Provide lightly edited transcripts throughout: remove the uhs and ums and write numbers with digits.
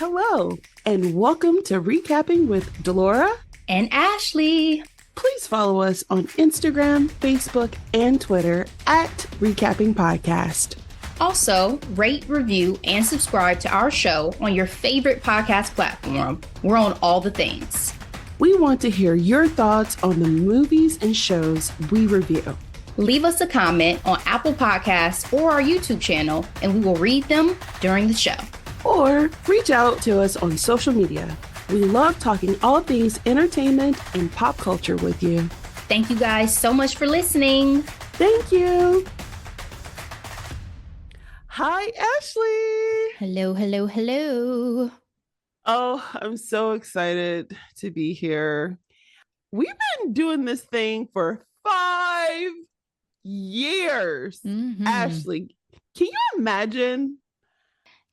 Hello, and welcome to Recapping with Delora and Ashley. Please follow us on Instagram, Facebook, and Twitter at Recapping Podcast. Also, rate, review, and subscribe to our show on your favorite podcast platform. We're on all the things. We want to hear your thoughts on the movies and shows we review. Leave us a comment on Apple Podcasts or our YouTube channel, and we will read them during the show. Or reach out to us on social media. We love talking all things entertainment and pop culture with you. Thank you guys so much for listening. Thank you. Hi, Ashley. Hello, hello, hello. Oh, I'm so excited to be here. We've been doing this thing for 5 years. Ashley, can you imagine?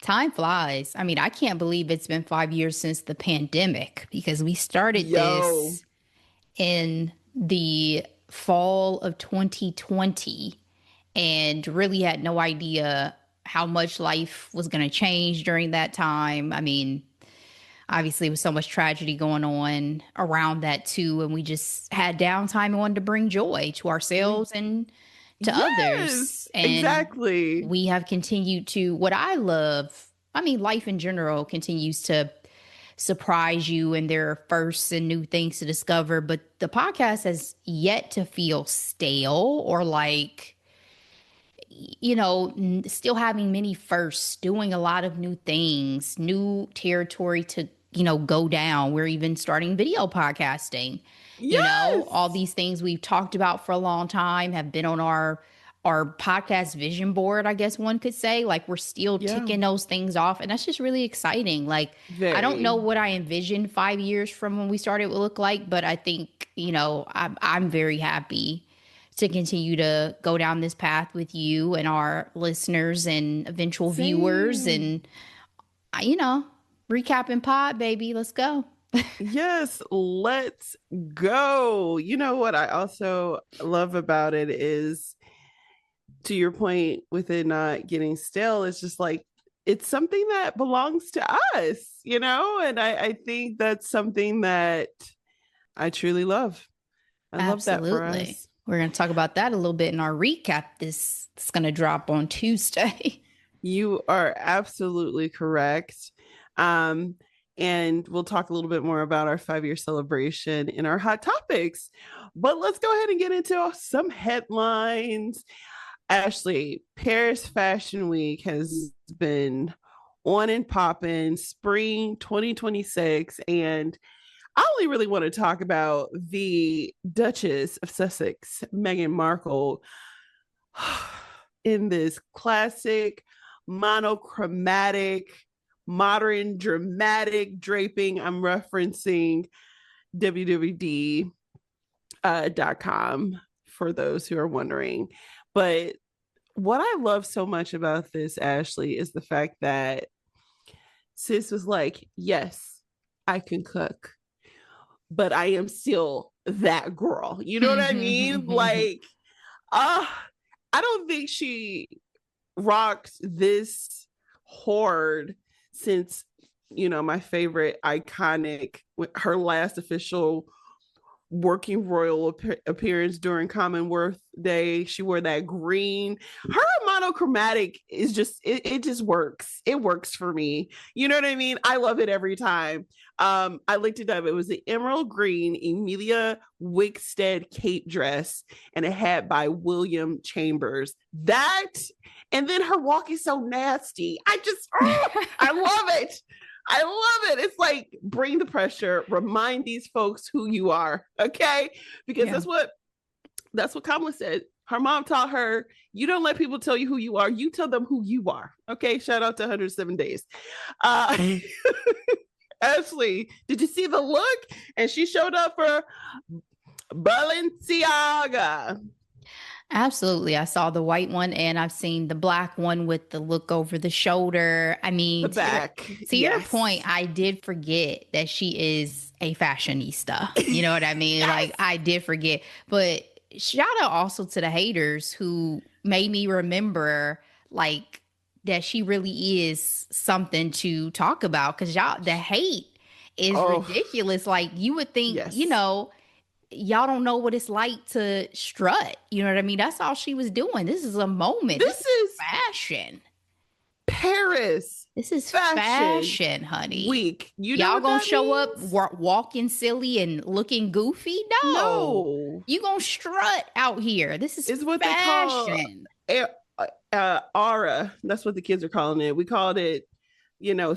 Time flies. I mean, I can't believe it's been 5 years since the pandemic because we started this in the fall of 2020 and really had no idea how much life was going to change during that time. I mean, obviously, with so much tragedy going on around that too, and we just had downtime and wanted to bring joy to ourselves and to others. And exactly. We have continued to, what I love, I mean, life in general continues to surprise you and there are firsts and new things to discover. But the podcast has yet to feel stale or like, you know, still having many firsts, doing a lot of new things, new territory to, you know, go down. We're even starting video podcasting. Yes. You know, all these things we've talked about for a long time have been on our podcast vision board, I guess one could say. Like, we're still ticking those things off. And that's just really exciting. Like, I don't know what I envisioned 5 years from when we started would look like, but I think, you know, I'm very happy to continue to go down this path with you and our listeners and eventual viewers. And, you know, recapping pod, baby. Let's go. Yes, let's go. You know what I also love about it is, to your point with it not getting stale, it's just like, it's something that belongs to us, you know? And I think that's something that I truly love. I love that for us. We're going to talk about that a little bit in our recap. It's going to drop on Tuesday. You are absolutely correct. And we'll talk a little bit more about our 5-year celebration in our hot topics. But let's go ahead and get into some headlines. Ashley, Paris Fashion Week has been on and popping, spring 2026. And I only really want to talk about the Duchess of Sussex, Meghan Markle, in this classic monochromatic, modern, dramatic draping. I'm referencing www.com for those who are wondering. But what I love so much about this, Ashley, is the fact that sis was like, yes, I can cook, but I am still that girl. You know what I mean? Like, I don't think she rocked this hard since, you know, my favorite iconic, her last official working royal appearance during Commonwealth Day. She wore that green. Her monochromatic is just, it just works. It works for me. You know what I mean? I love it every time. I looked it up. It was the emerald green Emilia Wickstead cape dress and a hat by William Chambers. That, and then her walk is so nasty. I love it. I love it. It's like, bring the pressure, remind these folks who you are. Okay. Because that's what Kamala said. Her mom taught her, you don't let people tell you who you are. You tell them who you are. Okay. Shout out to 107 Days. Ashley, did you see the look? And she showed up for Balenciaga. Absolutely. I saw the white one and I've seen the black one with the look over the shoulder. I mean, the back. To your point, I did forget that she is a fashionista. You know what I mean? Yes. Like, I did forget. But shout out also to the haters who made me remember, like, that she really is something to talk about, because y'all, the hate is Oh, ridiculous. Like, you would think, yes. y'all don't know what it's like to strut. You know what I mean? That's all she was doing. This is a moment. This This is is fashion. Paris This is Fashion fashion, honey. Week. You know Y'all what gonna that show up means? walking silly and looking goofy? No. No. You gonna strut out here. This is It's what they call fashion. aura. That's what the kids are calling it. We called it,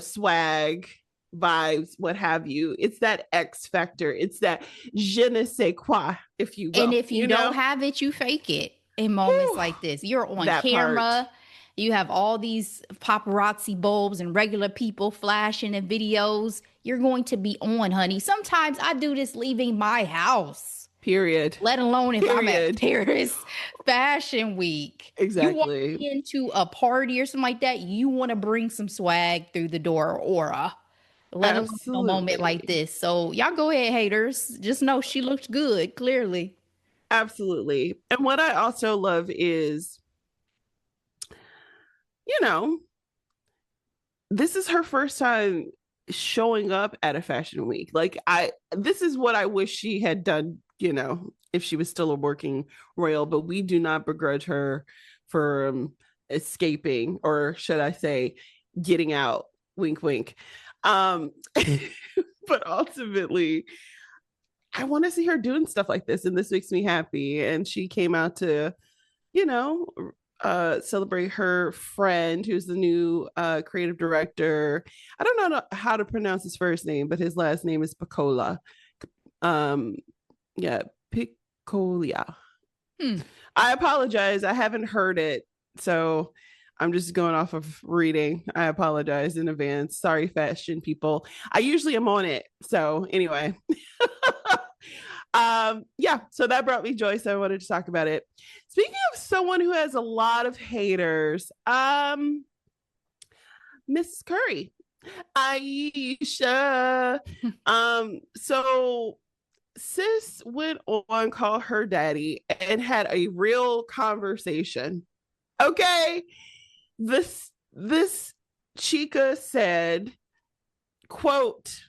swag, vibes, what have you. It's that X factor. It's that je ne sais quoi, if you And will. if you don't have it, you fake it in moments Whew, like this. You're on that part. camera. You have all these paparazzi bulbs and regular people flashing in videos. You're going to be on, honey. Sometimes I do this leaving my house, Period. let alone if I'm at Period. Paris Fashion Week. You walk Exactly. into a party or something like that, you want to bring some swag through the door or aura, let alone a moment like Absolutely. this. So y'all go ahead, haters. Just know she looked good, clearly. Absolutely. And what I also love is, you know, this is her first time showing up at a fashion week. Like, this is what I wish she had done, if she was still a working royal, but we do not begrudge her for escaping, or should I say getting out. Wink wink. um but ultimately I want to see her doing stuff like this, and this makes me happy. And she came out to, you know, celebrate her friend who's the new creative director. I don't know how to pronounce his first name, but his last name is Piccola. Um, yeah, Piccolia. Hmm. I apologize. I haven't heard it. So I'm just going off of reading. I apologize in advance. Sorry, fashion people. I usually am on it. So anyway. Yeah, so that brought me joy, so I wanted to talk about it. Speaking of someone who has a lot of haters, Miss Curry, Ayesha. So sis went on Call Her Daddy and had a real conversation. Okay, this chica said, quote,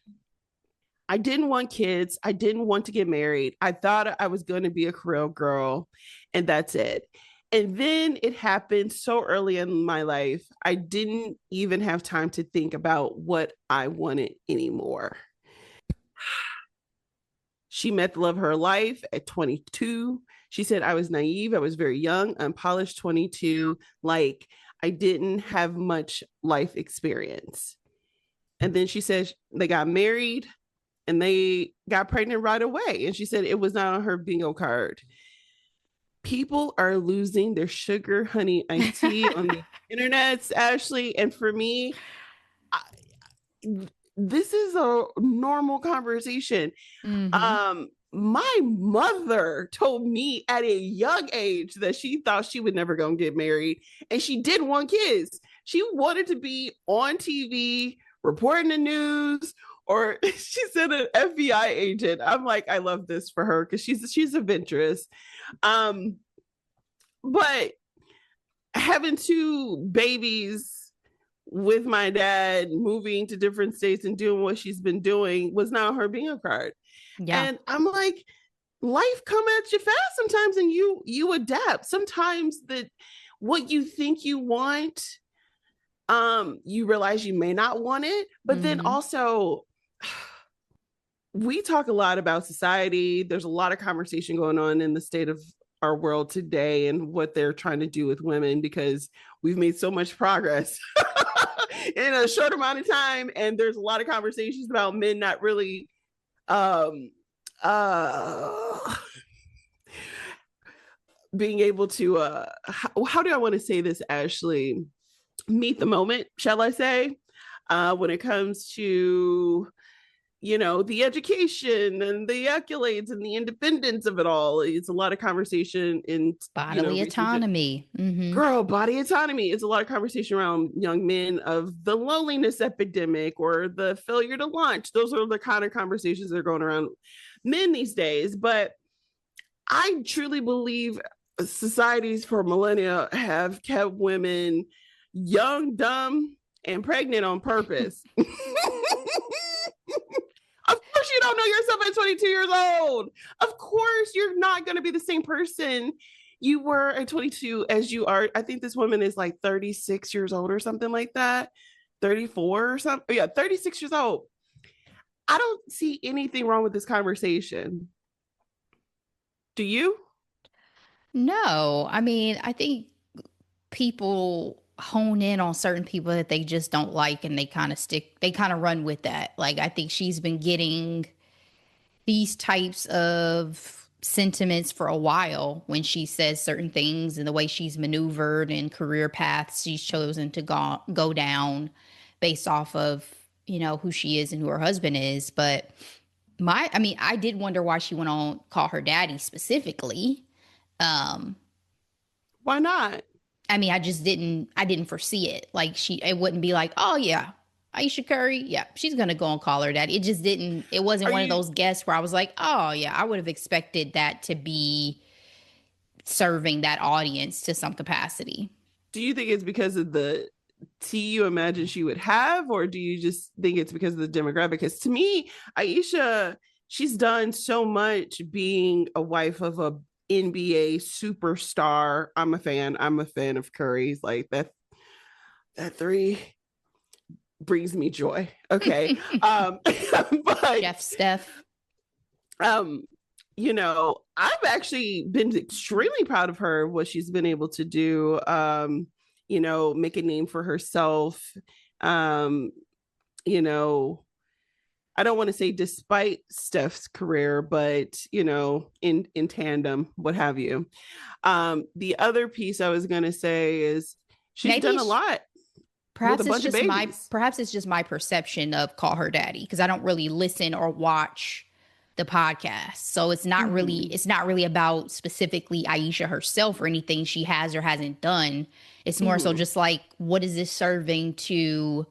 I didn't want kids. I didn't want to get married. I thought I was going to be a career girl, and that's it. And then it happened so early in my life, I didn't even have time to think about what I wanted anymore. She met the love of her life at 22. She said, I was naive. I was very young, unpolished 22. Like, I didn't have much life experience. And then she said they got married and they got pregnant right away. And she said it was not on her bingo card. People are losing their sugar honey iced tea on the internet, Ashley. And for me, I, this is a normal conversation. Mm-hmm. My mother told me at a young age that she thought she would never gonna get married, and she didn't want kids. She wanted to be on TV reporting the news, or she said an FBI agent. I'm like, I love this for her because she's adventurous. Um, but having two babies with my dad, moving to different states and doing what she's been doing was not her bingo card. Yeah. And I'm like, life come at you fast sometimes, and you adapt. Sometimes that what you think you want, you realize you may not want it. But then Mm-hmm. also, we talk a lot about society. There's a lot of conversation going on in the state of our world today and what they're trying to do with women, because we've made so much progress in a short amount of time. And there's a lot of conversations about men not really um uh being able to how do I want to say this, Ashley, meet the moment, shall I say, when it comes to the education and the accolades and the independence of it all. It's a lot of conversation in Bodily recent autonomy. Mm-hmm. girl body autonomy. It's a lot of conversation around young men of the loneliness epidemic or the failure to launch. Those are the kind of conversations that are going around men these days. But I truly believe societies for millennia have kept women young, dumb, and pregnant on purpose. Of course you don't know yourself at 22 years old. Of course you're not going to be the same person you were at 22 as you are. I think this woman is like 36 years old or something like that. 34 or something. Yeah, 36 years old. I don't see anything wrong with this conversation. Do you? No, I mean, I think people hone in on certain people that they just don't like and they kind of run with that. Like, I think she's been getting these types of sentiments for a while when she says certain things and the way she's maneuvered and career paths she's chosen to go down based off of, who she is and who her husband is. But I mean, I did wonder why she went on call her daddy specifically. Why not? I mean, I didn't foresee it. Like it wouldn't be like, oh yeah, Ayesha Curry, yeah, she's gonna go and call her daddy. It wasn't one of those guests where I was like, oh yeah, I would have expected that to be serving that audience to some capacity. Do you think it's because of the tea you imagine she would have, or do you just think it's because of the demographic? Because to me, Ayesha, she's done so much being a wife of a NBA superstar. I'm a fan. I'm a fan of Curry's. Like that three brings me joy. Okay. But Jeff Steph. I've actually been extremely proud of her, what she's been able to do, make a name for herself. I don't want to say despite Steph's career, but in tandem, what have you. The other piece I was going to say is she's done a lot. Perhaps it's just my perception of Call Her Daddy, because I don't really listen or watch the podcast. So it's not really about specifically Ayesha herself or anything she has or hasn't done. It's more so just like, what is this serving to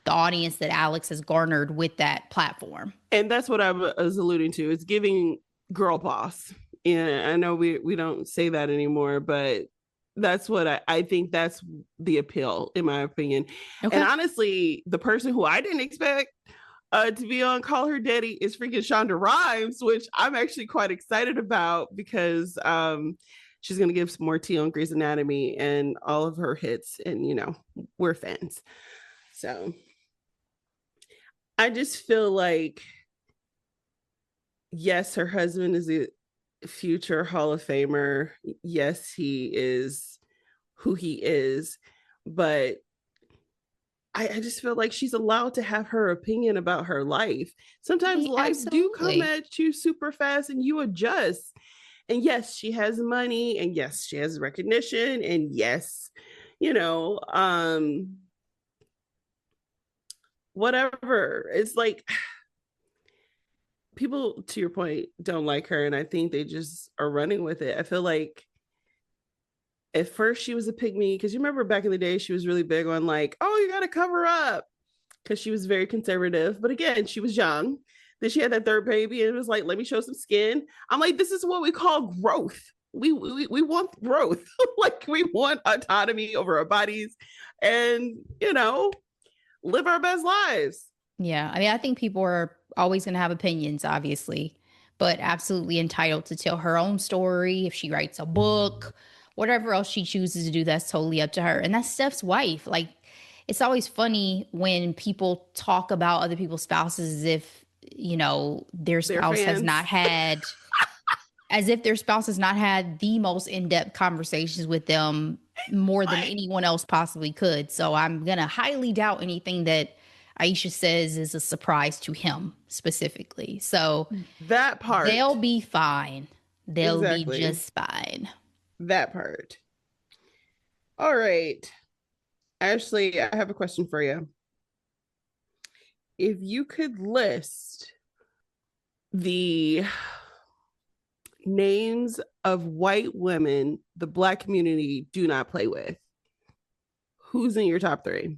the audience that Alex has garnered with that platform? And that's what I was alluding to. It's giving girl boss. And I know we don't say that anymore, but that's what I think that's the appeal, in my opinion. Okay. And honestly, the person who I didn't expect to be on Call Her Daddy is freaking Shonda Rhimes, which I'm actually quite excited about because she's going to give some more tea on Grey's Anatomy and all of her hits. And, we're fans. So I just feel like, yes, her husband is a future Hall of Famer. Yes, he is who he is, but I just feel like she's allowed to have her opinion about her life. Sometimes life do come at you super fast and you adjust. And yes, she has money, and yes, she has recognition, and yes, whatever. It's like, people, to your point, don't like her, and I think they just are running with it. I feel like at first she was a pygmy, because you remember back in the day she was really big on like, oh, you got to cover up, because she was very conservative. But again, she was young. Then she had that third baby and it was like, let me show some skin. I'm like, this is what we call growth. We want growth. Like, we want autonomy over our bodies and, live our best lives. Yeah. I mean, I think people are always going to have opinions, obviously, but absolutely entitled to tell her own story. If she writes a book, whatever else she chooses to do, that's totally up to her. And that's Steph's wife. Like, it's always funny when people talk about other people's spouses as if, their spouse has not had, as if their spouse has not had the most in-depth conversations with them more than anyone else possibly could. So I'm going to highly doubt anything that Ayesha says is a surprise to him specifically. So that part, they'll be fine. They'll be just fine. That part. All right. Ashley, I have a question for you. If you could list the names of white women the Black community do not play with, who's in your top 3?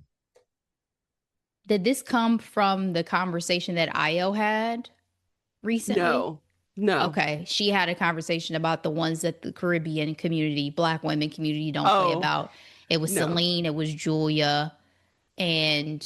Did this come from the conversation that Io had recently? No. Okay. She had a conversation about the ones that the Caribbean community, Black women community don't play about. It was No. Celine, it was Julia, and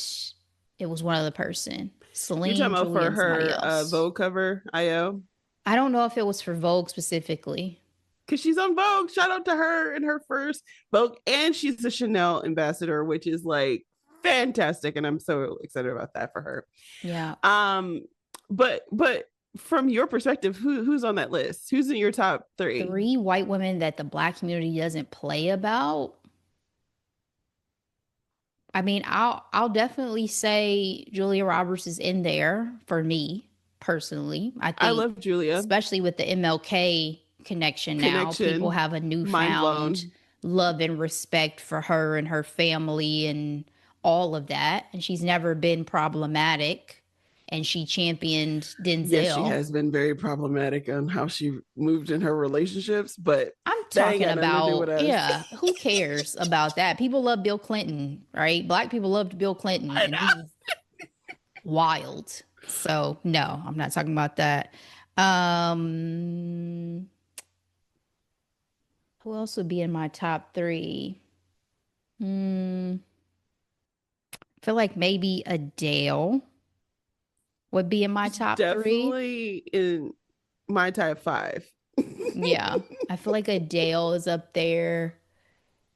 it was one other person. You're Celine, talking about Julia, for and somebody her else. Vogue cover, IO? I don't know if it was for Vogue specifically. Because she's on Vogue. Shout out to her in her first Vogue. And she's a Chanel ambassador, which is like fantastic. And I'm so excited about that for her. Yeah. But from your perspective, who's on that list? Who's in your top three? 3 white women that the Black community doesn't play about. I mean, I'll definitely say Julia Roberts is in there for me personally. I I think, love Julia. especially with the MLK connection now, people Connection. have a Mind newfound blown. love and respect for her and her family and all of that. And she's never been problematic. And she championed Yes, she Denzel. has been very problematic on how she moved in her relationships, but I'm that ain't talking got nothing to do with about, us. yeah, who cares about that? People love Bill Clinton, right? Black people loved Bill Clinton, I and he know. was wild. So, no, I'm not talking about that. Um, who else would be in my top three? I feel like maybe Adele would be in my She's top three. definitely in my top five. Yeah, I feel like Adele is up there.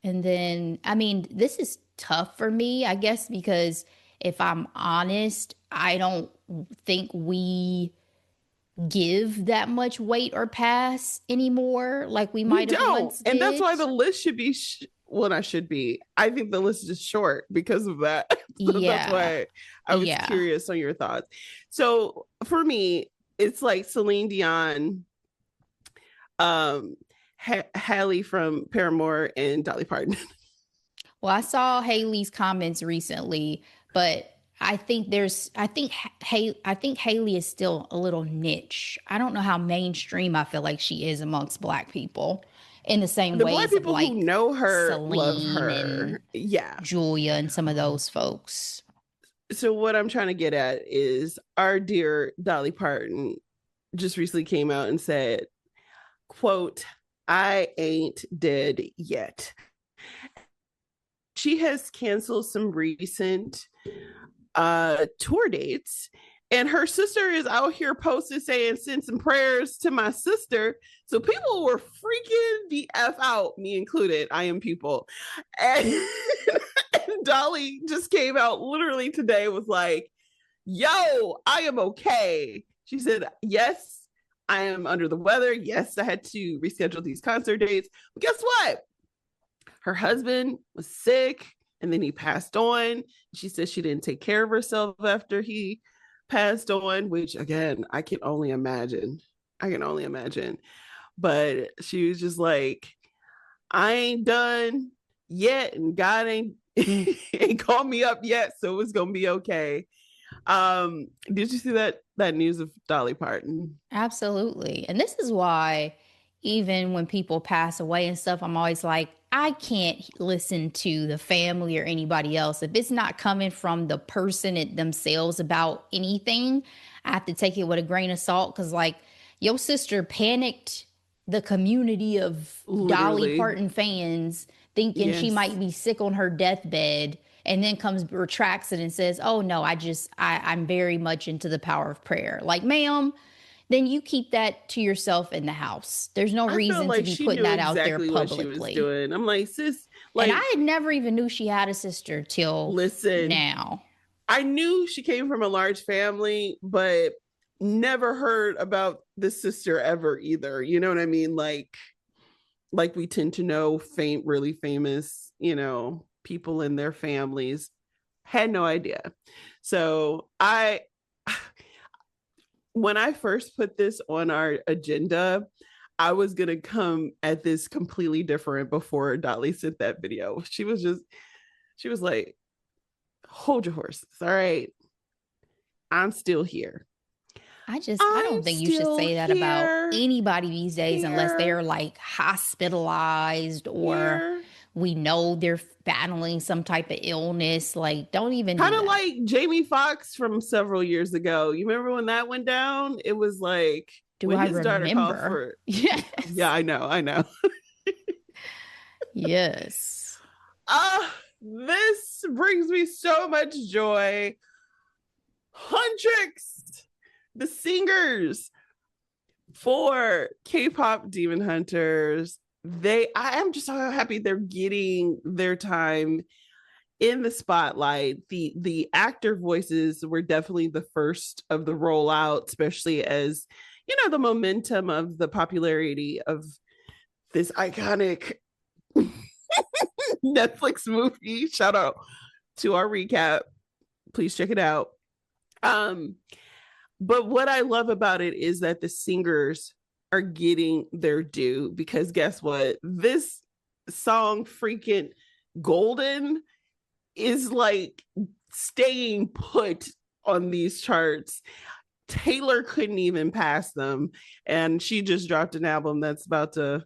And then, I mean, this is tough for me, I guess, because if I'm honest, I don't think we give that much weight or pass anymore like we We might have don't. once And that's did. why the list should be, well, not should be. I think the list is short because of that. So that's Yeah. why I was Yeah. curious on your thoughts. So for me, it's like Celine Dion, um, Halle from Paramore, and Dolly Parton. Well, I saw Haley's comments recently, but I think Haley is still a little niche. I don't know how mainstream I feel like she is amongst Black people in the same The Black ways of people who like know her love Celine and her. Yeah. Julia and some of those folks. So what I'm trying to get at is our dear Dolly Parton just recently came out and said, quote, I ain't dead yet. She has canceled some recent tour dates, and her sister is out here posted saying, send some prayers to my sister. So people were freaking the F out, me included. I am people. And, and Dolly just came out literally today, was like, yo, I am okay. She said, yes, I am under the weather. Yes, I had to reschedule these concert dates. But guess what? Her husband was sick and then he passed on. She said she didn't take care of herself after he passed on, which again, I can only imagine. I can only imagine. But she was just like, I ain't done yet, and God ain't called me up yet, so it's gonna be okay. Did you see that news of Dolly Parton? Absolutely. And this is why even when people pass away and stuff, I'm always like, I can't listen to the family or anybody else. If it's not coming from the person themselves about anything, I have to take it with a grain of salt because, like, your sister panicked the community of Dolly Literally. Parton fans thinking she Yes. might be sick on her deathbed and then comes retracts it and says, oh no, I'm very much into the power of prayer. Like, ma'am, then you keep that to yourself in the house. There's no I felt reason to like be she putting knew that out there exactly what she was publicly. doing. I'm like, sis, And I like, had never even knew she had a sister till listen, now. I knew she came from a large family, but never heard about this sister ever either. You know what I mean? Like we tend to know really famous, people in their families. Had no idea. So when I first put this on our agenda, I was gonna come at this completely different before Dolly sent that video. She was like, hold your horses. All right. I'm still here. I I'm don't think you should still say that about here, anybody these days unless they're here, like hospitalized or here. we know they're battling some type of illness. Like, don't even Kind do of that. like Jamie Foxx from several years ago. You remember when that went down? It was like Do when I his daughter called remember? for, Yes. yeah, I know. Yes. This brings me so much joy. Huntrix, the singers for K-pop Demon Hunters. I am just so happy they're getting their time in the spotlight. The actor voices were definitely the first of the rollout, especially as the momentum of the popularity of this iconic Netflix movie. Shout out to our recap. Please check it out. But what I love about it is that the singers are getting their due, because guess what? This song freaking Golden is like staying put on these charts. Taylor couldn't even pass them, and she just dropped an album that's about to,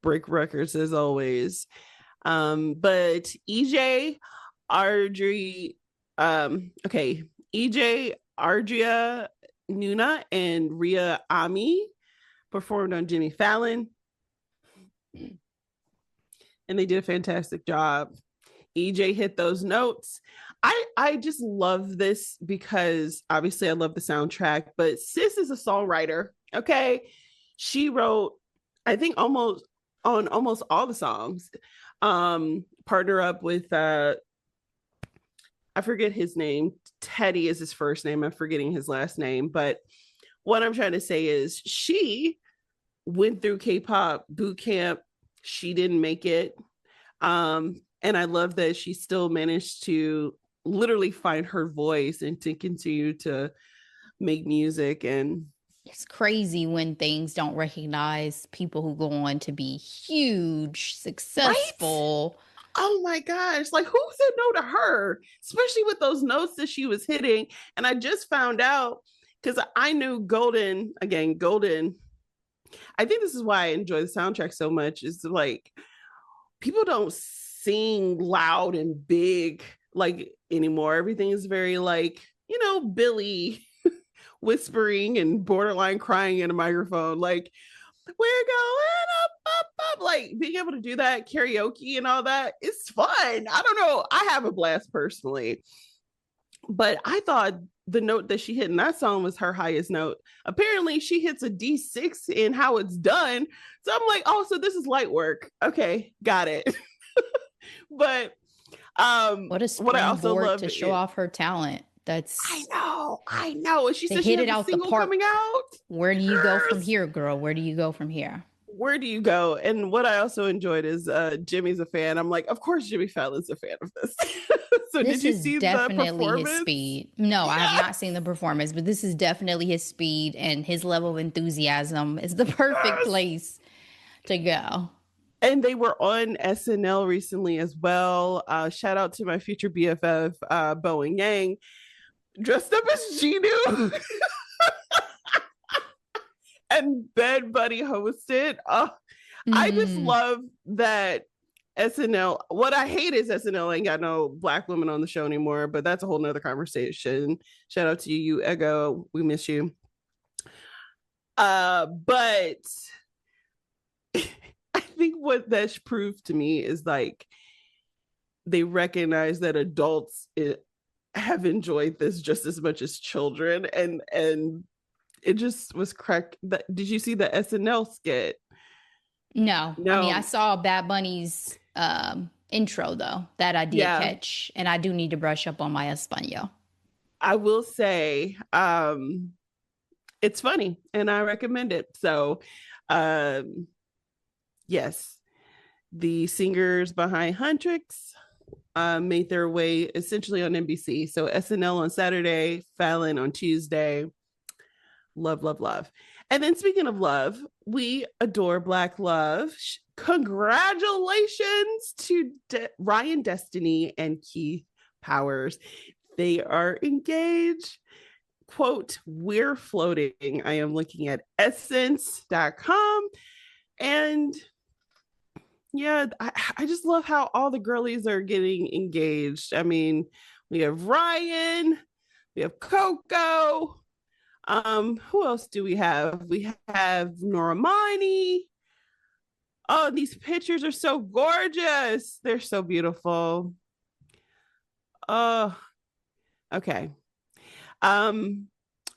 break records as always. But EJ Ardri, EJ Ardria Nuna and Ria Ami performed on Jimmy Fallon, and they did a fantastic job. EJ hit those notes. I just love this because obviously I love the soundtrack, but Sis is a songwriter. Okay. She wrote, I think, almost all the songs. Partner up with I forget his name. Teddy is his first name. I'm forgetting his last name. But what I'm trying to say is she went through K-pop boot camp. She didn't make it. And I love that she still managed to literally find her voice and to continue to make music. And it's crazy when things don't recognize people who go on to be huge, successful. Right? Oh my gosh. Like, who said no to her? Especially with those notes that she was hitting. And I just found out, because I knew Golden. I think this is why I enjoy the soundtrack so much, is like, people don't sing loud and big like anymore. Everything is very like, Billy whispering and borderline crying in a microphone. Like, we're going up. Like, being able to do that karaoke and all that, it's fun. I don't know. I have a blast personally. But I thought the note that she hit in that song was her highest note. Apparently, she hits a D6 in How It's Done. So I'm like, oh, so this is light work. Okay, got it. But what a springboard to show off her talent. I know. And she said she hit has it out a single the park. Coming out. Where do you go from here, girl? Where do you go from here? Where do you go? And what I also enjoyed is Jimmy's a fan. I'm like, of course Jimmy Fallon's a fan of this. So this did you see definitely the his speed? No, yeah. I have not seen the performance, but this is definitely his speed, and his level of enthusiasm is the perfect place to go. And they were on SNL recently as well. Shout out to my future BFF, Bo and Yang, dressed up as Genu. And Bed Buddy hosted. I just love that SNL. What I hate is SNL ain't got no Black women on the show anymore, but that's a whole nother conversation. Shout out to you, Ego. We miss you. But I think what that's proved to me is like they recognize that adults have enjoyed this just as much as children, and it just was crack. Did you see the SNL skit? No. I mean, I saw Bad Bunny's intro though, that I did catch, and I do need to brush up on my Espanol. I will say it's funny and I recommend it. So yes, the singers behind Huntrix made their way essentially on NBC. So SNL on Saturday, Fallon on Tuesday. Love, love, love. And then speaking of love, we adore Black love. Congratulations to Ryan Destiny and Keith Powers. They are engaged. Quote, we're floating. I am looking at essence.com. And yeah, I just love how all the girlies are getting engaged. I mean, we have Ryan, we have Coco. Who else do we have? We have Normani. Oh, these pictures are so gorgeous. They're so beautiful. Oh, okay. Um,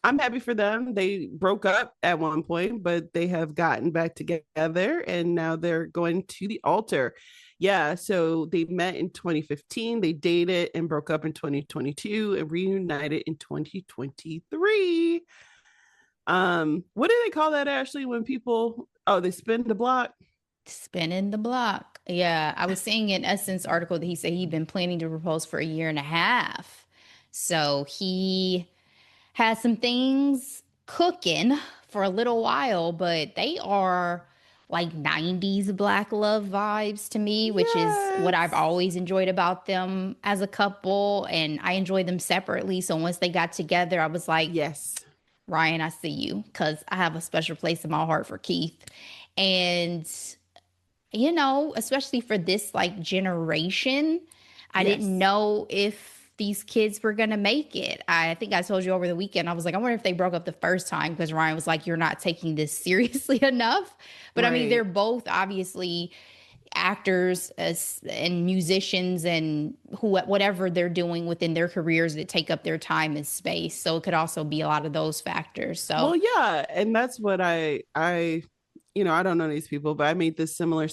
I'm happy for them. They broke up at one point, but they have gotten back together and now they're going to the altar. Yeah, so they met in 2015, they dated and broke up in 2022 and reunited in 2023. What do they call that, Ashley, when people they spin the block? Spinning the block. Yeah, I was seeing in Essence article that he said he'd been planning to propose for a year and a half. So he has some things cooking for a little while, but they are like 90s black love vibes to me, which is what I've Yes. always enjoyed about them as a couple. And I enjoy them separately. So once they got together, I was like, Yes. Ryan, I see you because I have a special place in my heart for Keith. And especially for this like generation, I didn't Yes. know if these kids were gonna make it. I think I told you over the weekend, I was like, I wonder if they broke up the first time because Ryan was like, you're not taking this seriously enough. But I mean, they're Right. both obviously actors and musicians and whatever they're doing within their careers that take up their time and space. So it could also be a lot of those factors. So Well, yeah, and that's what I don't know these people, but I made this similar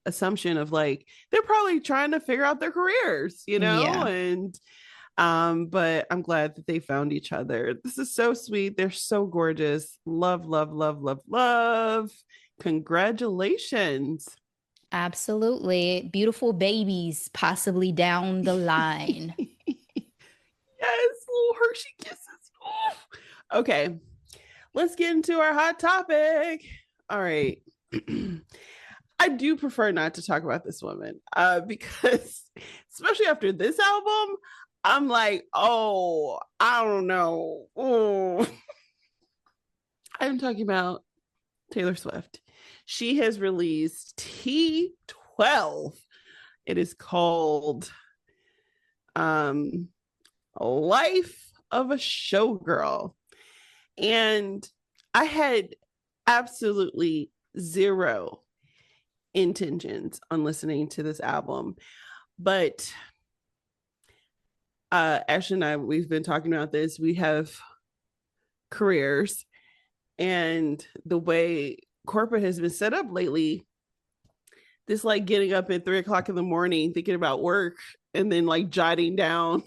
assumption of like they're probably trying to figure out their careers, yeah. and but I'm glad that they found each other. This is so sweet. They're so gorgeous. Love, love, love, love, love. Congratulations. Absolutely. Beautiful babies possibly down the line. Yes, little Hershey kisses. Ooh. Okay, let's get into our hot topic. All right. I do prefer not to talk about this woman because, especially after this album, I'm like, oh, I don't know. Oh. I'm talking about Taylor Swift. She has released T12. It is called um, Life of a Showgirl. And I had absolutely zero intentions on listening to this album. But Ashley and I, we've been talking about this. We have careers, and the way corporate has been set up lately, this like getting up at 3 o'clock in the morning, thinking about work, and then like jotting down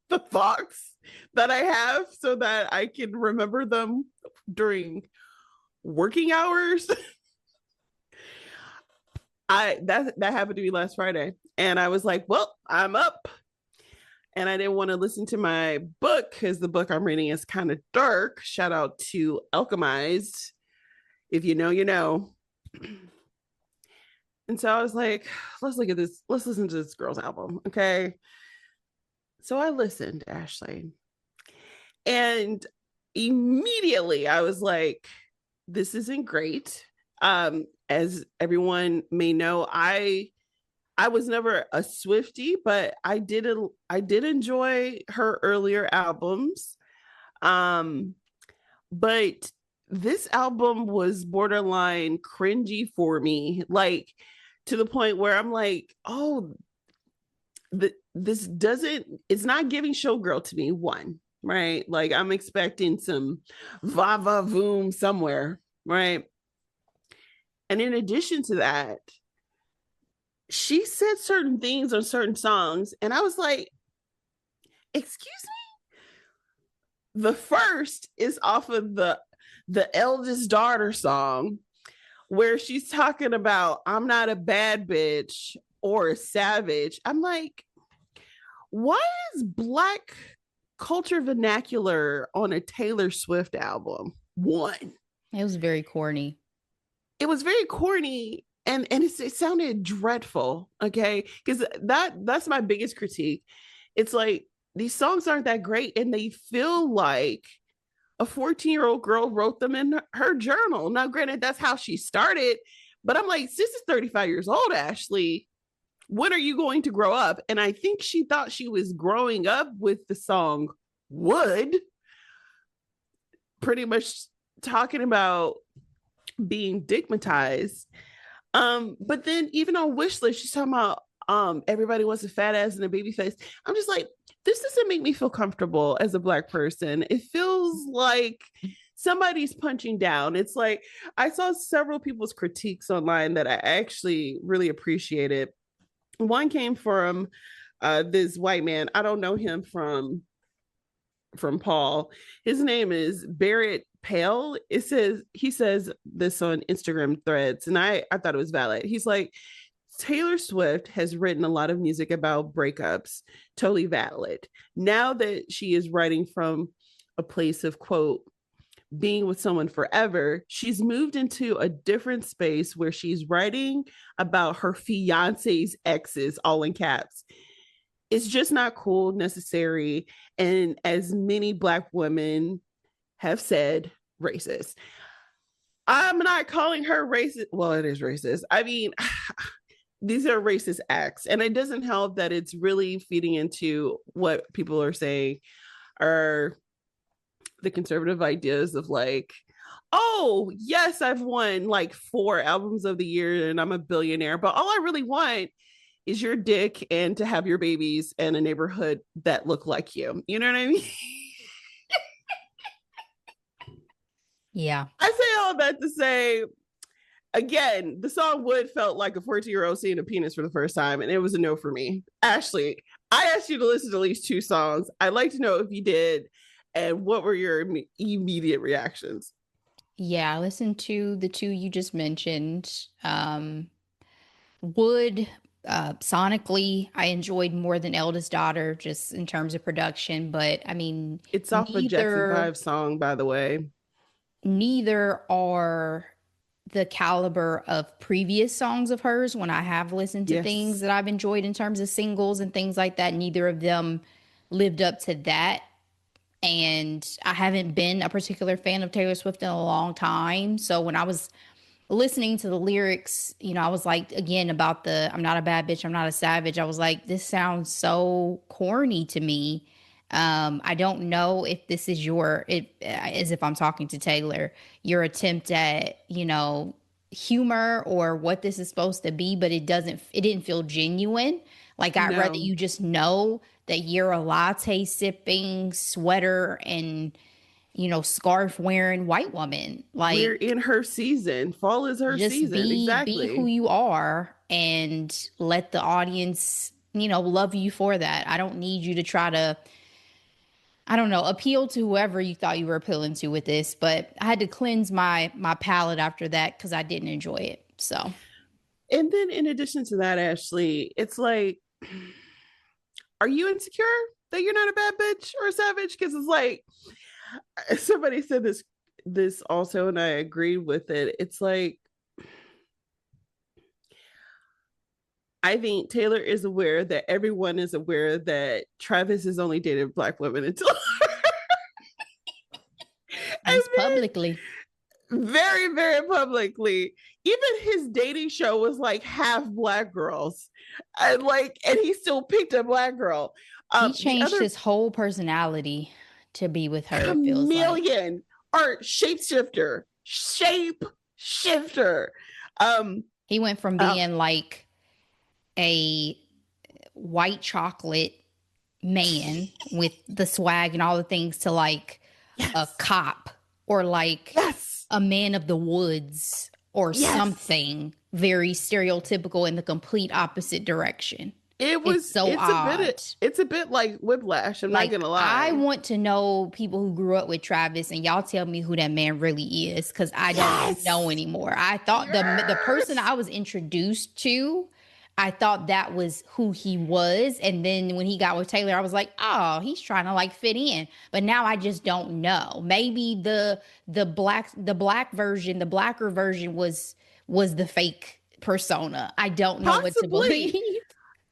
the thoughts that I have so that I can remember them during working hours. That happened to me last Friday, and I was like, "Well, I'm up," and I didn't want to listen to my book because the book I'm reading is kind of dark. Shout out to Alchemized. If you know, you know. And so I was like, let's look at this. Let's listen to this girl's album. Okay. So I listened, Ashley. And immediately I was like, this isn't great. As everyone may know, I was never a Swiftie, but I did enjoy her earlier albums. Um, but this album was borderline cringy for me, like to the point where I'm like, oh, this doesn't, it's not giving showgirl to me. One, right? Like I'm expecting some va va voom somewhere, right? And in addition to that, she said certain things on certain songs, and I was like, excuse me. The first is off of the eldest daughter song where she's talking about I'm not a bad bitch or a savage. I'm like, why is black culture vernacular on a Taylor Swift album? One, It was very corny. it was very corny and it sounded dreadful. Okay, because that's my biggest critique. It's like these songs aren't that great and they feel like a 14-year-old girl wrote them in her journal. Now, granted, that's how she started, but I'm like, this is 35 years old, Ashley. When are you going to grow up? And I think she thought she was growing up with the song Would, pretty much talking about being digmatized. But then even on Wishlist, she's talking about everybody wants a fat ass and a baby face. I'm just like, this doesn't make me feel comfortable as a Black person. It feels like somebody's punching down. It's like I saw several people's critiques online that I actually really appreciated. One came from this white man. I don't know him from Paul. His name is Barrett Pale. He says this on Instagram threads, and I thought it was valid. He's like, Taylor Swift has written a lot of music about breakups, totally valid. Now that she is writing from a place of quote being with someone forever, she's moved into a different space where she's writing about her fiance's exes, all in caps. It's just not cool, necessary, and as many Black women have said, racist. I'm not calling her racist. Well, it is racist. I mean, these are racist acts, and it doesn't help that it's really feeding into what people are saying are the conservative ideas of like, oh yes, I've won like 4 albums of the year and I'm a billionaire, but all I really want is your dick and to have your babies and a neighborhood that look like you. You know what I mean? Yeah. I say all that to say, again, the song Wood felt like a 14-year-old seeing a penis for the first time, and it was a no for me. Ashley, I asked you to listen to at least 2 songs. I'd like to know if you did, and what were your immediate reactions? Yeah, I listened to the 2 you just mentioned. Wood, sonically, I enjoyed more than Eldest Daughter, just in terms of production. But I mean, It's off a Jackson 5 song, by the way. neither are the caliber of previous songs of hers. When I have listened to things Yes. that I've enjoyed in terms of singles and things like that, neither of them lived up to that. And I haven't been a particular fan of Taylor Swift in a long time. So when I was listening to the lyrics, you know, I was like, again, about the I'm not a bad bitch, I'm not a savage. I was like, this sounds so corny to me. I don't know if this is as if I'm talking to Taylor, your attempt at, you know, humor or what this is supposed to be, but it didn't feel genuine. Like I'd rather No. you just know that you're a latte sipping, sweater and, you know, scarf wearing white woman. We're Like, in her season. Fall is her just season. be who Exactly. you are and let the audience, you know, love you for that. I don't need you to try to, I don't know, appeal to whoever you thought you were appealing to with this, but I had to cleanse my palate after that because I didn't enjoy it. So And then in addition to that, Ashley, it's like, are you insecure that you're not a bad bitch or a savage? Because it's like somebody said this also, and I agreed with it. It's like I think Taylor is aware that everyone is aware that Travis has only dated Black women until at and least publicly. very, very publicly. Even his dating show was like half Black girls, and he still picked a Black girl. He The changed other his whole personality to be with her, it feels like. chameleon or shapeshifter, shape shifter. Um, He went from uh, being like a white chocolate man with the swag and all the things to like a yes, cop or like yes, a man of the woods or yes. something very stereotypical in the complete opposite direction. It It's was. so odd. It's a bit like Whiplash. I'm not Like, gonna I lie. want to know people who grew up with Travis and y'all tell me who that man really is because I don't know Yes, anymore. I thought the person yes. I was introduced to, I thought that was who he was. And then when he got with Taylor, I was like, oh, he's trying to like fit in. But now I just don't know. Maybe the blacker version was the fake persona. I don't know what to believe. Possibly.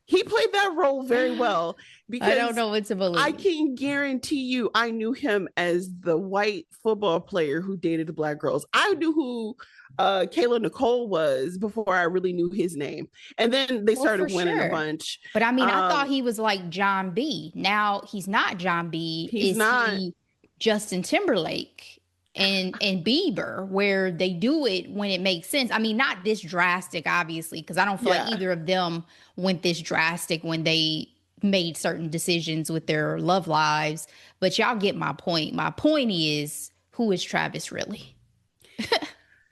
He played that role very well I don't because know what to I believe. can guarantee you I knew him as the white football player who dated the Black girls. I knew who Kayla Nicole was before I really knew his name. And then they Well, started for winning a sure. bunch. But I mean, I thought Um, he was like John B. Now he's not John B. he's Is not. he Justin Timberlake? and Bieber, where they do it when it makes sense. I mean, not this drastic, obviously, because I don't feel like Yeah. either of them went this drastic when they made certain decisions with their love lives. But y'all get my point. My point is, who is Travis really?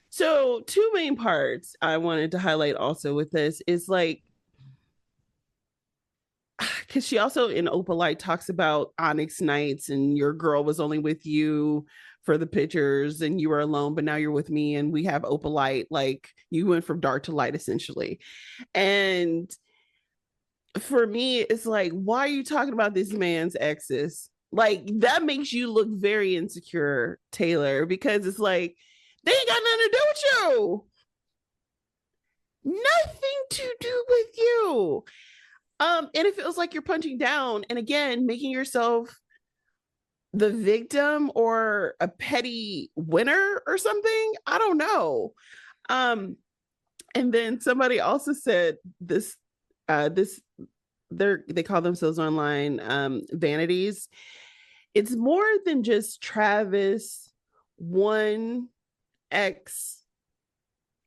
So, two main parts I wanted to highlight also with this is like, because she also in Opalite talks about Onyx nights and your girl was only with you for the pictures and you were alone, but now you're with me and we have Opalite. Like, you went from dark to light essentially. And for me, it's like, why are you talking about this man's exes? Like, that makes you look very insecure, Taylor, because it's like, they ain't got nothing to do with you. Nothing to do with you. And it feels like you're punching down and again making yourself the victim or a petty winner or something. I don't know. Um, and then somebody also said this they call themselves online vanities. It's more than just Travis one X.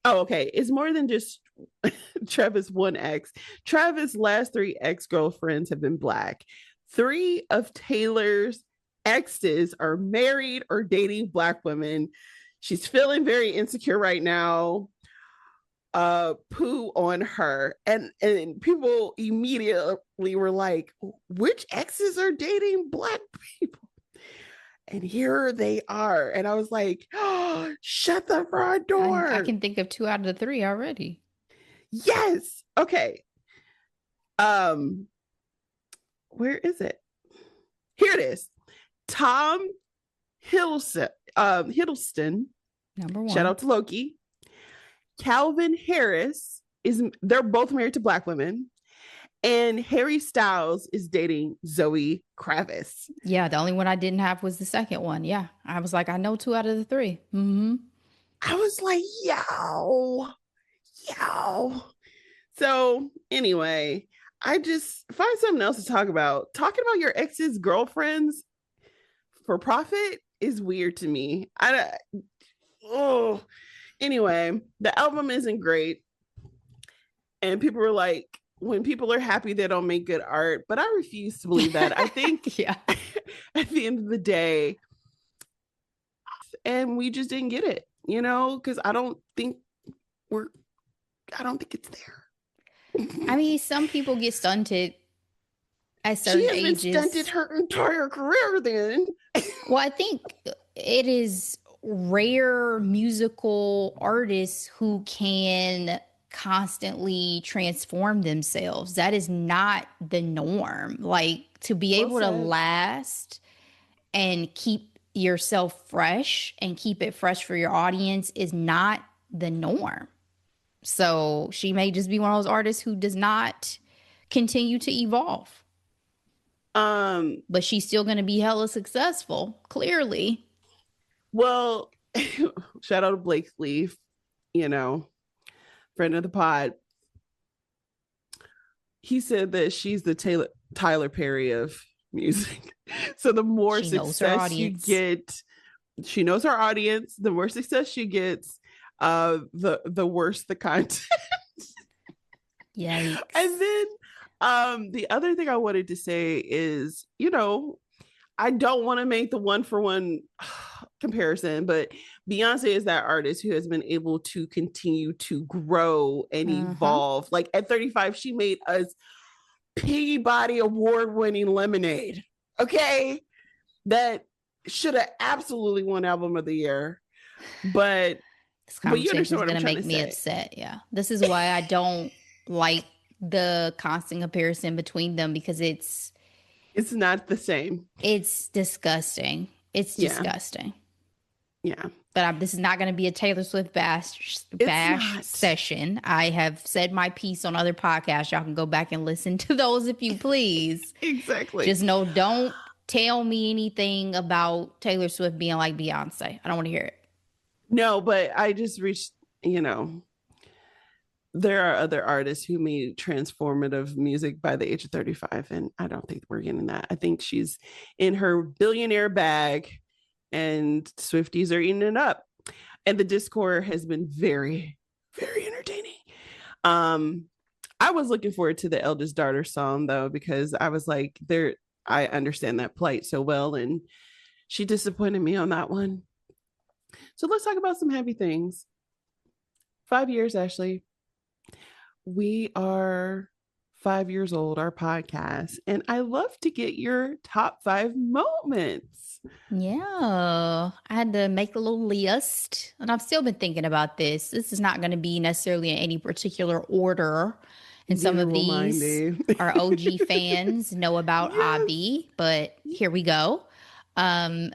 Oh, okay. It's more than just Travis one ex. Travis' last three ex-girlfriends have been black. Three of Taylor's exes are married or dating black women. She's feeling very insecure right now. Poo on her. And people immediately were like, which exes are dating black people? And here they are. And I was like, oh, shut the front door. I can think of 2 out of the 3 already. Yes. Okay. Um, where is it? Here it is. Tom Hiddleston. Number 1. Shout out to Loki. Calvin Harris they're both married to black women. And Harry Styles is dating Zoe Kravitz. Yeah, the only one I didn't have was the second one. Yeah. I was like, I know 2 out of the 3. Mm-hmm. I was like, yo. So anyway, I just find something else to talk about. Talking about your ex's girlfriends for profit is weird to me. Oh, anyway, the album isn't great. And people were like, when people are happy, they don't make good art. But I refuse to believe that. I think yeah. at the end of the day, and we just didn't get it, because I don't think it's there. I mean, some people get stunted at certain she has ages. been stunted her entire career then. Well, I think it is rare musical artists who can constantly transform themselves. That is not the norm. Like, to be able to last and keep yourself fresh and keep it fresh for your audience is not the norm. So she may just be one of those artists who does not continue to evolve. But she's still going to be hella successful, clearly. Well, shout out to Blake Leaf, friend of the pod. He said that she's the Tyler Perry of music. So the more success you get, she knows her audience. The more success she gets, the worse the content. Yikes. And then the other thing I wanted to say is, I don't want to make the one for one comparison, but Beyonce is that artist who has been able to continue to grow and evolve. Like at 35, she made us Peabody Award-winning Lemonade. Okay, that should have absolutely won Album of the Year, but you understand what I'm trying to say. It's going to make me upset. Yeah, this is why I don't like the constant comparison between them, because it's not the same. It's disgusting. It's disgusting. Yeah. But this is not going to be a Taylor Swift bash session. I have said my piece on other podcasts. Y'all can go back and listen to those if you please. Exactly. Just know, don't tell me anything about Taylor Swift being like Beyonce. I don't want to hear it. No, but I just reached, there are other artists who made transformative music by the age of 35, and I don't think we're getting that. I think she's in her billionaire bag and Swifties are eating it up. And the Discord has been very, very entertaining. I was looking forward to the eldest daughter song though, because I was like, I understand that plight so well, and she disappointed me on that one. So let's talk about some happy things. 5 years, Ashley. We are 5 years old, our podcast, and I love to get your top 5 moments. Yeah, I had to make a little list, and I've still been thinking about this. This is not going to be necessarily in any particular order. And some Neither of will mine these be. our OG fans know about Yes. Abby, but here we go. Um,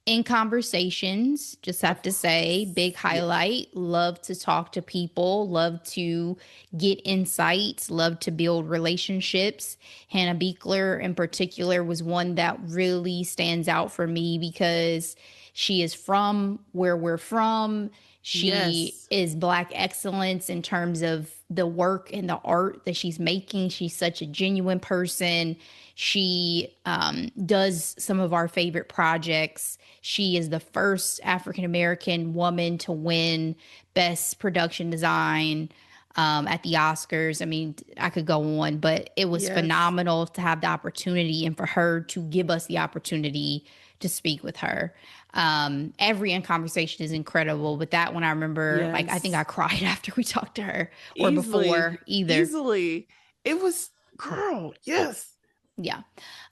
in conversations, just have Of to say, course. big Yes. highlight. Love to talk to people, love to get insights, love to build relationships. Hannah Beekler, in particular, was one that really stands out for me because she is from where we're from. She Yes. is Black excellence in terms of the work and the art that she's making. She's such a genuine person. She does some of our favorite projects. She is the first African American woman to win Best Production Design at the Oscars. I mean, I could go on, but it was Yes. phenomenal to have the opportunity and for her to give us the opportunity to speak with her. Every in conversation is incredible, but that one I remember, like, I think I Yes. cried after we talked to her or before Easily. either. Easily. It was, girl. Yes. Yeah.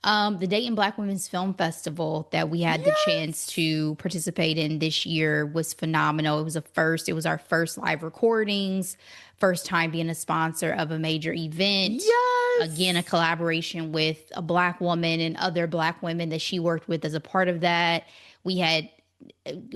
The Dayton Black Women's Film Festival that we had the chance Yes. to participate in this year was phenomenal. It was a first. It was our first live recordings, first time being a sponsor of a major event. Again, a Yes. collaboration with a Black woman and other Black women that she worked with as a part of that. We had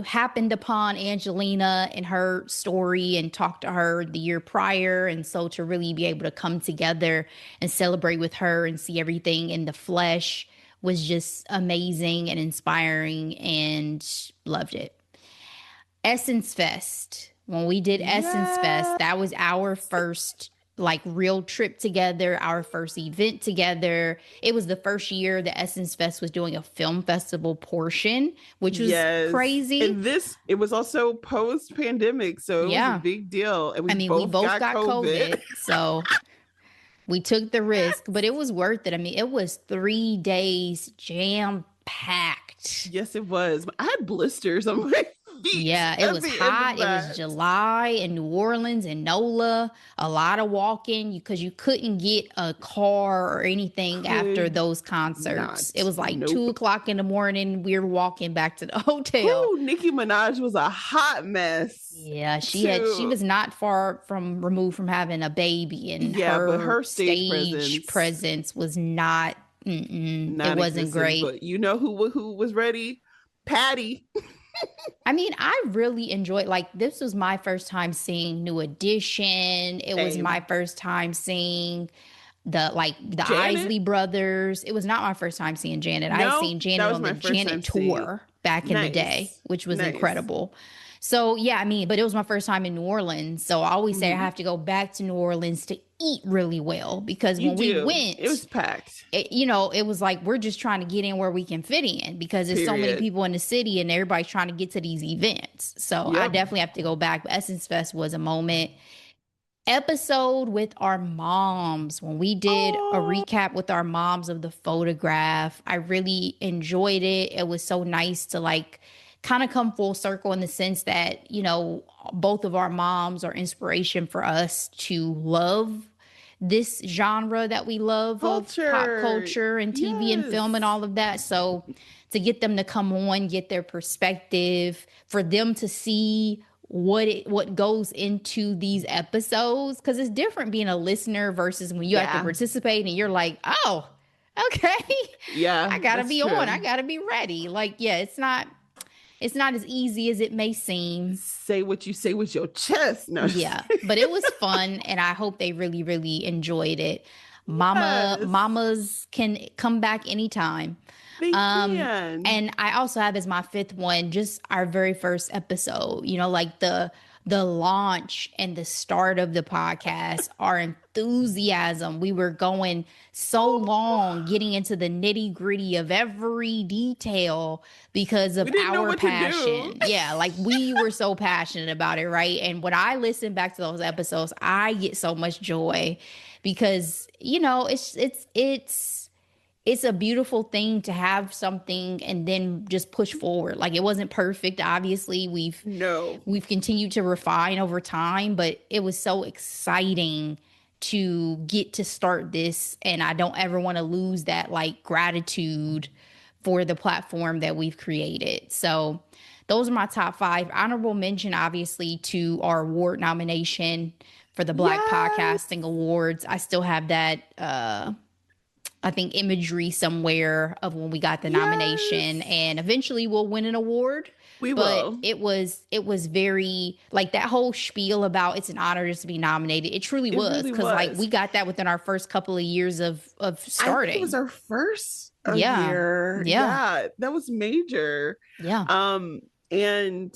happened upon Angelina and her story and talked to her the year prior. And so to really be able to come together and celebrate with her and see everything in the flesh was just amazing and inspiring, and loved it. Essence Fest. When we did Essence Fest, Yes. that was our first like real trip together, our first event together. It was the first year that Essence Fest was doing a film festival portion, which was Yes. crazy. And it was also post pandemic. So it was a Yeah. big deal. And we I mean, we both both got got COVID. COVID, so we took the risk, but it was worth it. I mean, it was 3 days jam packed. Yes, it was. I had blisters on my feet Yeah, it at was the end of hot. It was that. July in New Orleans and NOLA. A lot of walking because you couldn't get a car or anything after Could those concerts. It not. was like two Nope. o'clock in the morning. We were walking back to the hotel. Who Nicki Minaj was a hot mess Yeah, she too. was not far from removed from having a baby, and Yeah, but her her stage stage presence presence was not, it wasn't non-existent. great. But you know who was ready? Patty. I mean, I really enjoyed, like, this was my first time seeing New Edition. It was my Same. first time seeing the Janet? Isley brothers. It was not my first time seeing Janet. I had No, seen that Janet was on the my first Janet time seeing. tour back in the day, Nice. which was Nice. incredible. So yeah, I mean, but it was my first time in New Orleans. So I always say I Hmm. have to go back to New Orleans to eat really well because You when we do. It went, was packed. it was like we're just trying to get in where we can fit in because there's so many Period. people in the city and everybody's trying to get to these events. So I Yep. definitely have to go back. But Essence Fest was a moment. Episode with our moms, when we did a Oh, recap with our moms of the photograph, I really enjoyed it. It was so nice to like kind of come full circle in the sense that, both of our moms are inspiration for us to love this genre that we love of pop culture. culture and TV and film and Yes. all of that. So to get them to come on, get their perspective, for them to see what goes into these episodes, because it's different being a listener versus when you have to Yeah. participate and you're like, oh, okay, Yeah, I gotta that's be on, I true. gotta be ready. Like, yeah, it's not as easy as it may seem. Say what you say with your chest. No. Yeah, but it was fun, and I hope they really, really enjoyed it. Yes, Mamas can come back anytime. they Um, can. and I also have as my fifth one just our very first episode. Like the launch and the start of the podcast are enthusiasm. We were going so long, getting into the nitty gritty of every detail because of we didn't know our what to do. passion. Yeah, like we were so passionate about it, right? And when I listen back to those episodes, I get so much joy because, you know, it's a beautiful thing to have something and then just push forward. Like it wasn't perfect. Obviously, No. we've continued to refine over time, but it was so exciting to get to start this. And I don't ever want to lose that like gratitude for the platform that we've created. So those are my top 5. Honorable mention, obviously, to our award nomination for the Black Yes. Podcasting Awards. I still have that I think imagery somewhere of when we got the nomination, Yes. and eventually we'll win an award. We But will. it was very like that whole spiel about it's an honor just to be nominated. It truly It was, really because like we was. got that within our first couple of years of I think it was starting. our first a Yeah, year. yeah, Yeah, that was major. yeah. Um, and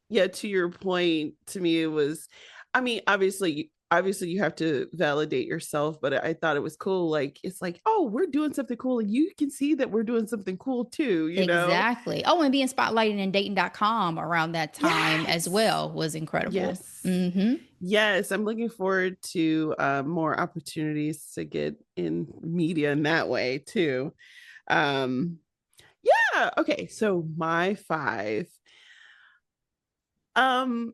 yeah, to your point, to me, it was, I mean, obviously you have to validate yourself, but I thought it was cool. Like, it's like, oh, we're doing something cool. And you can see that we're doing something cool too, you know? Exactly. Oh, and being spotlighted in Dayton.com around that time as Yes. well was incredible. Yes. Mm-hmm. Yes, I'm looking forward to more opportunities to get in media in that way too. Um, yeah, okay. So my 5. Um,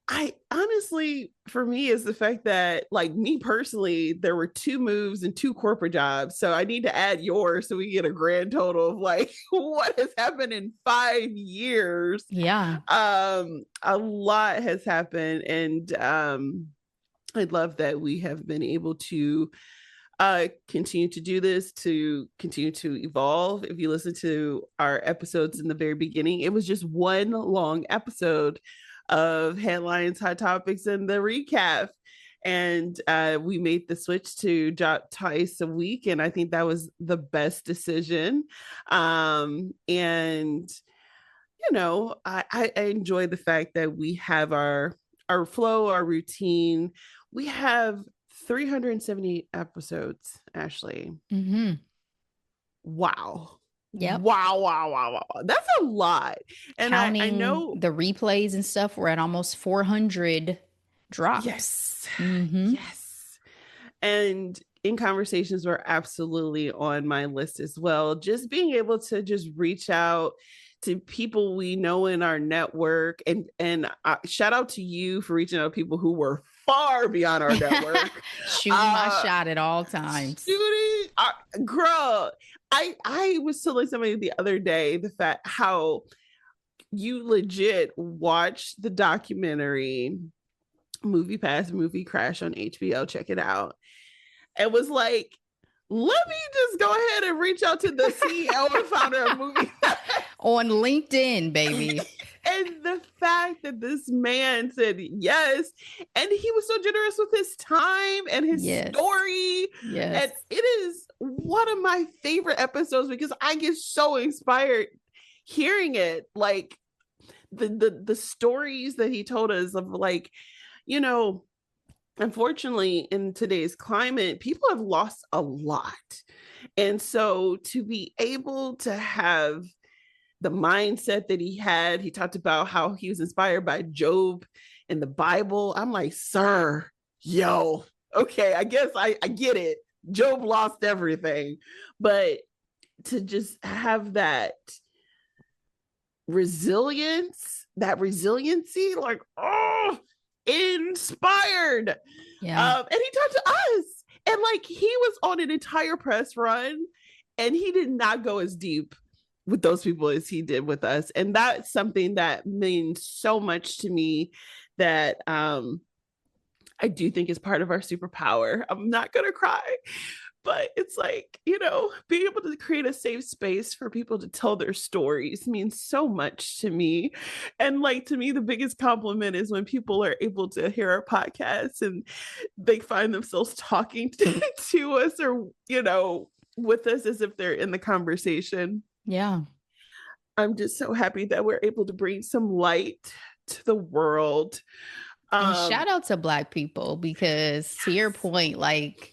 I honestly, for me, is the fact that, like, me personally, there were 2 moves and 2 corporate jobs. So I need to add yours so we get a grand total of like what has happened in 5 years. Yeah. A lot has happened, and I love that we have been able to continue to do this, to continue to evolve. If you listen to our episodes in the very beginning, it was just one long episode of headlines, hot topics, and the recap. And we made the switch to drop twice a week, and I think that was the best decision. And you know, I enjoy the fact that we have our flow, our routine. We have 370 episodes, Ashley. Mm-hmm. Wow. Yep. Wow. That's a lot. And I Counting know, the replays and stuff, we're at almost 400 drops. yes, Mm-hmm. yes. And in conversations were absolutely on my list as well. Just being able to just reach out to people we know in our network, and shout out to you for reaching out to people who were far beyond our network. Shooting my uh shot at all times. Shooting, girl. I was telling somebody the other day the fact how you legit watched the documentary Movie Pass Movie Crash on HBO. Check it out. It was like, let me just go ahead and reach out to the CEO and founder of Movie Pass. On LinkedIn, baby. And the fact that this man said yes, and he was so generous with his time and his story. Yes. And it is one of my favorite episodes because I get so inspired hearing it. Like the stories that he told us of, like, you know, unfortunately in today's climate, people have lost a lot. And so to be able to have the mindset that he talked about how he was inspired by Job in the Bible. I'm like, sir, yo, okay, I guess I get it. Job lost everything. But to just have that resilience, that resiliency, like, oh, inspired. Yeah. And he talked to us. And like, he was on an entire press run and he did not go as deep with those people as he did with us. And that's something that means so much to me, that I do think is part of our superpower. I'm not gonna cry, but it's like, you know, being able to create a safe space for people to tell their stories means so much to me. And like, to me, the biggest compliment is when people are able to hear our podcasts and they find themselves talking to us, or, you know, with us as if they're in the conversation. Yeah. I'm just so happy that we're able to bring some light to the world. And shout out to Black people, because to your point, like,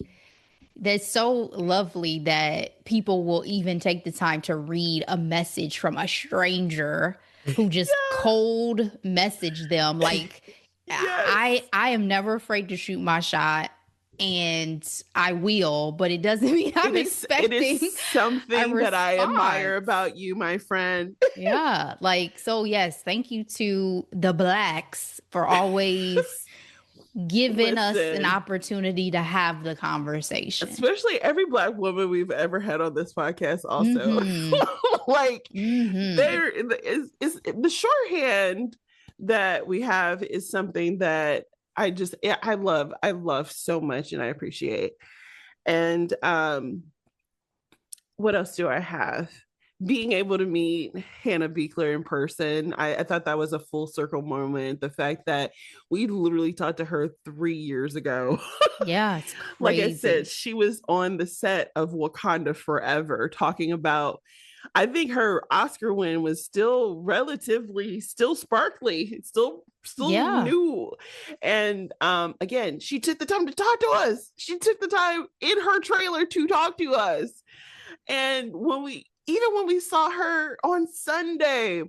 that's so lovely that people will even take the time to read a message from a stranger who just cold message them. Like, Yes. I am never afraid to shoot my shot, and I will, but it doesn't mean I'm It expecting is a something that I admire response. about you, my friend. Yeah. Like, so yes, thank you to the Blacks for always giving us an Listen, opportunity to have the conversation. especially every Black woman we've ever had on this podcast, also. Mm-hmm. Like, Mm-hmm. there is the shorthand that we have is something that I love so much and I appreciate. And what else do I have? Being able to meet Hannah Beekler in person, I thought that was a full circle moment. The fact that we literally talked to her 3 years ago. Yeah, it's Like I said, crazy. she was on the set of Wakanda Forever talking about, I think her Oscar win was still relatively still sparkly, still Yeah. new. And again, she took the time to talk to us. She took the time in her trailer to talk to us. And when we saw her on Sunday,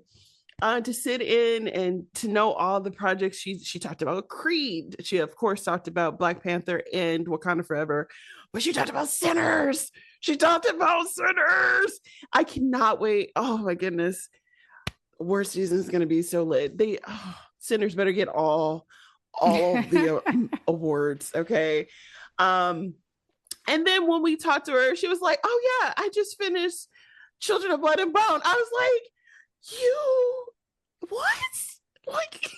to sit in and to know all the projects she talked about Creed. She of course talked about Black Panther and Wakanda Forever, but she talked about Sinners. She talked about Sinners. I cannot wait. Oh my goodness, war season is going to be so lit. Sinners better get all of the awards. Okay. Um, and then when we talked to her, she was like, "Oh yeah, I just finished Children of Blood and Bone." I was like, "You what? Like,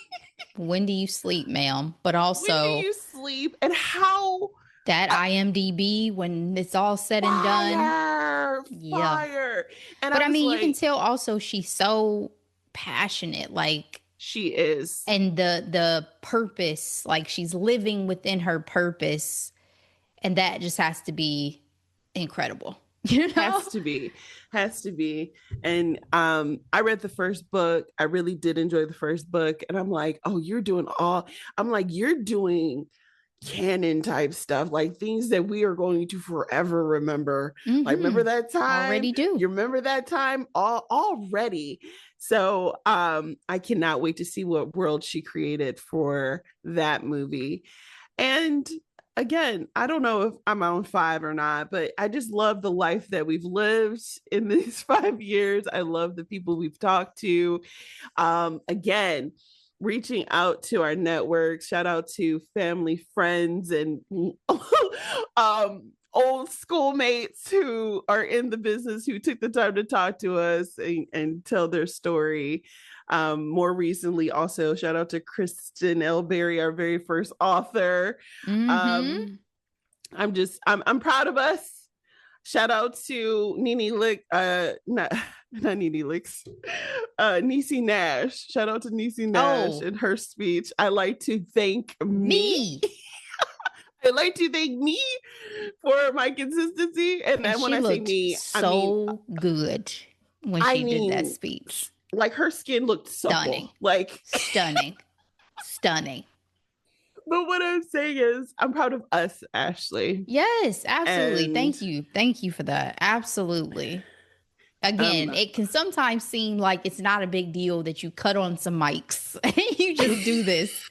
When do you sleep, ma'am? But when do also you sleep? And how that IMDb, when it's all said and done. fire, Yeah. fire?" And But I I was mean, you can like, tell also she's so passionate, like, "She is and the purpose, like she's living within her purpose, and that just has to be incredible. You know? has to be, has to be." And I read the first book. I really did enjoy the first book, and I'm like, "Oh, you're doing all." I'm like, "You're doing canon type stuff, like things that we are going to forever remember." Like, remember Mm-hmm. that time? Already do. You remember that time already. So I cannot wait to see what world she created for that movie. And again, I don't know if I'm on five or not, but I just love the life that we've lived in these 5 years. I love the people we've talked to. Again, reaching out to our network, shout out to family, friends, and old schoolmates who are in the business who took the time to talk to us and tell their story. More recently, also shout out to Kristen Elberry, our very first author. Mm-hmm. I'm proud of us. Shout out to Nene Lick, not Nene Licks, Niecy Nash. Shout out to Niecy Nash Oh, in her speech. I like to thank me. me. I like to thank me for my consistency. And And then when she I say looked me, so good when I she did that mean, speech. like her skin looked Stunning. supple. Like, Stunning. Stunning. but what I'm saying is, I'm proud of us, Ashley. Yes, absolutely. And Thank you. Thank you for that. Absolutely. Again, um, it can sometimes seem like it's not a big deal that you cut on some mics and you just do this.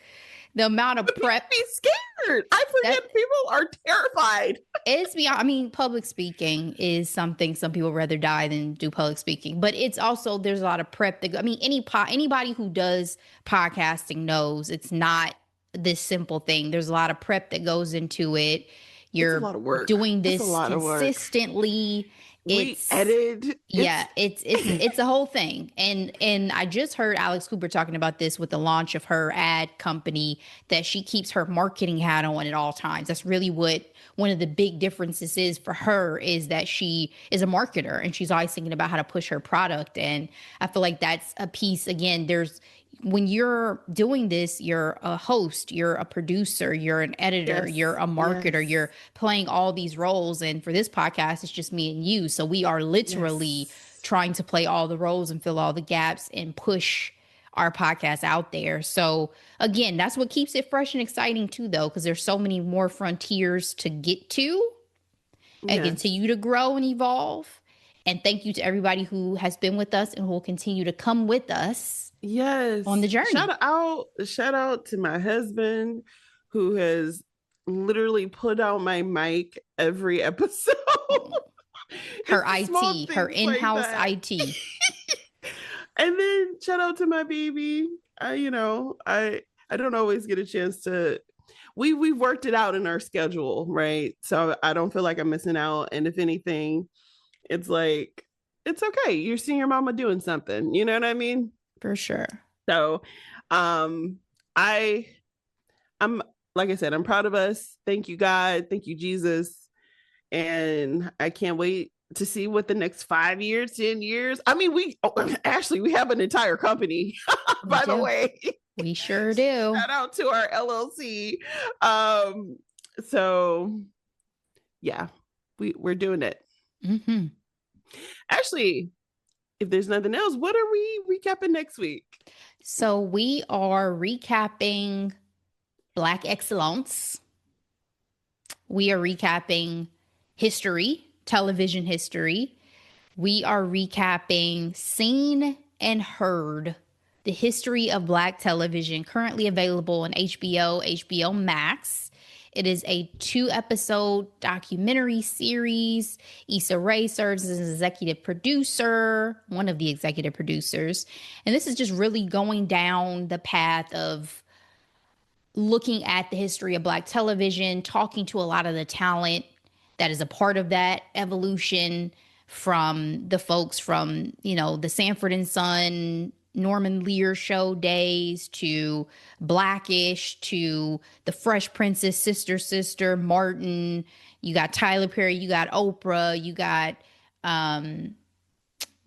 The amount of but people prep be scared. I that forget people are terrified. it's beyond. I mean, public speaking is something some people rather die than do public speaking, but it's also there's a lot of prep that I mean, anybody who does podcasting knows it's not this simple thing. There's a lot of prep that goes into it. It's a You're lot of work. doing It's a this lot of work. consistently. We It's edited. yeah, it's a whole thing. And I just heard Alex Cooper talking about this with the launch of her ad company, that she keeps her marketing hat on at all times. That's really what one of the big differences is for her, is that she is a marketer and she's always thinking about how to push her product. And I feel like that's a piece. Again, there's when you're doing this, you're a host, you're a producer, you're an editor, Yes. you're a marketer, Yes. you're playing all these roles. And for this podcast, it's just me and you. So we are literally Yes. trying to play all the roles and fill all the gaps and push our podcast out there. So again, that's what keeps it fresh and exciting too, though, because there's so many more frontiers to get to and continue to grow and evolve. And thank you to everybody who has been with us and who will continue to come with us. Yes. On the journey. Shout out to my husband who has literally put out my mic every episode. Her IT, her in-house IT. And then shout out to my baby. I don't always get a chance to. We've worked it out in our schedule, right? So I don't feel like I'm missing out. And if anything, it's like, it's okay. You're seeing your mama doing something. You know what I mean? For sure. So I'm like I said, I'm proud of us. Thank you, God. Thank you, Jesus. And I can't wait to see what the next 5 years, 10 years. I mean, Ashley, we have an entire company, by the way. We sure do. Shout out to our LLC. So yeah, we're doing it. Mm-hmm. Ashley, if there's nothing else, what are we recapping next week? So we are recapping Black Excellence. We are recapping history, television history. We are recapping Seen and Heard, the history of Black television, currently available on HBO Max. It is a 2-episode documentary series. Issa Rae serves as an executive producer, one of the executive producers. And this is just really going down the path of looking at the history of Black television, talking to a lot of the talent that is a part of that evolution, from the folks from, the Sanford and Son, Norman Lear show days, to Blackish, to the Fresh Princess, Sister, Martin. You got Tyler Perry, you got Oprah, you got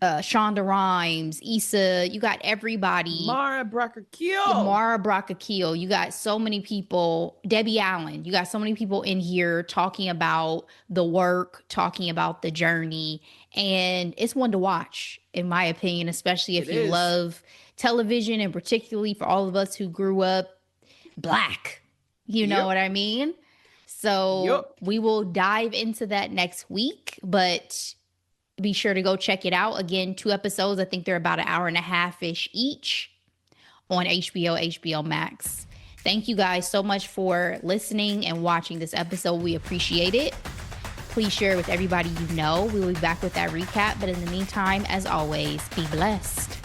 Shonda Rhimes, Issa, you got everybody. Mara Brockakeel. You got so many people. Debbie Allen. You got so many people in here talking about the work, talking about the journey. And it's one to watch, in my opinion, especially if you love television, and particularly for all of us who grew up Black. You know what I mean? So we will dive into that next week, but be sure to go check it out. Again, 2 episodes. I think they're about an hour and a half-ish each on HBO Max. Thank you guys so much for listening and watching this episode. We appreciate it. Please share it with everybody you know. We will be back with that recap. But in the meantime, as always, be blessed.